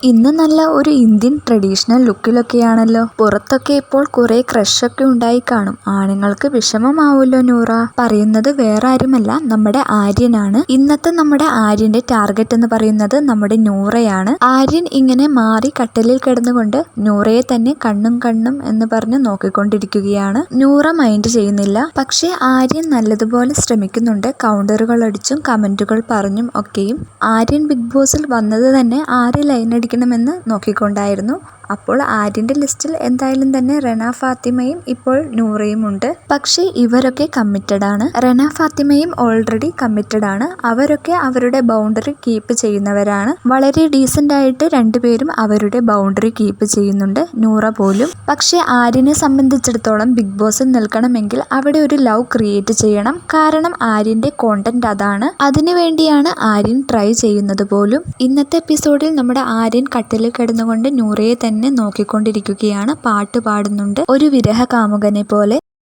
ഇന്ന് നല്ല ഒരു ഇന്ത്യൻ ട്രഡീഷണൽ ലുക്കിലൊക്കെയാണല്ലോ. പുറത്തൊക്കെ ഇപ്പോൾ കുറെ ക്രഷൊക്കെ ഉണ്ടായി കാണും. ആണുങ്ങൾക്ക് വിഷമമാവുമല്ലോ നൂറ. പറയുന്നത് വേറെ ആരുമല്ല, നമ്മുടെ ആര്യനാണ്. ഇന്നത്തെ നമ്മുടെ ആര്യന്റെ ടാർഗറ്റ് എന്ന് പറയുന്നത് നമ്മുടെ നൂറയാണ്. ആര്യൻ ഇങ്ങനെ മാറി കട്ടിലിൽ കിടന്നുകൊണ്ട് നൂറയെ തന്നെ കണ്ണും കണ്ണും എന്ന് പറഞ്ഞ് നോക്കിക്കൊണ്ടിരിക്കുകയാണ്. നൂറ മൈൻഡ് ചെയ്യുന്നില്ല. പക്ഷെ ആര്യൻ നല്ലതുപോലെ ശ്രമിക്കുന്നുണ്ട്. കൗണ്ടറുകൾ അടിച്ചും കമന്റുകൾ പറഞ്ഞും ഒക്കെയും. ആര്യൻ ബിഗ് ബോസിൽ വന്നത് തന്നെ ആര് ലൈൻ അടിക്കണമെന്ന് നോക്കിക്കൊണ്ടായിരുന്നു. അപ്പോൾ ആര്യന്റെ ലിസ്റ്റിൽ എന്തായാലും തന്നെ റെന ഫാത്തിമയും ഇപ്പോൾ നൂറയും ഉണ്ട്. പക്ഷേ ഇവരൊക്കെ കമ്മിറ്റഡ് ആണ്. റെന ഫാത്തിമയും ഓൾറെഡി കമ്മിറ്റഡ് ആണ്. അവരൊക്കെ അവരുടെ ബൗണ്ടറി കീപ്പ് ചെയ്യുന്നവരാണ്. വളരെ ഡീസന്റ് ആയിട്ട് രണ്ടുപേരും അവരുടെ ബൗണ്ടറി കീപ്പ് ചെയ്യുന്നുണ്ട്, നൂറ പോലും. പക്ഷേ ആര്യനെ സംബന്ധിച്ചിടത്തോളം ബിഗ് ബോസിൽ നിൽക്കണമെങ്കിൽ അവിടെ ഒരു ലവ് ക്രിയേറ്റ് ചെയ്യണം. കാരണം ആര്യന്റെ കോണ്ടന്റ് അതാണ്. അതിനുവേണ്ടിയാണ് ആര്യൻ ട്രൈ ചെയ്യുന്നത് പോലും. ഇന്നത്തെ എപ്പിസോഡിൽ നമ്മുടെ ആര്യൻ കട്ടിലിൽ കിടന്നുകൊണ്ട് നൂറയെ തന്നെ നോക്കിക്കൊണ്ടിരിക്കുകയാണ്. പാട്ട് പാടുന്നുണ്ട്, ഒരു വിരഹ കാമുകനെ പോലെ.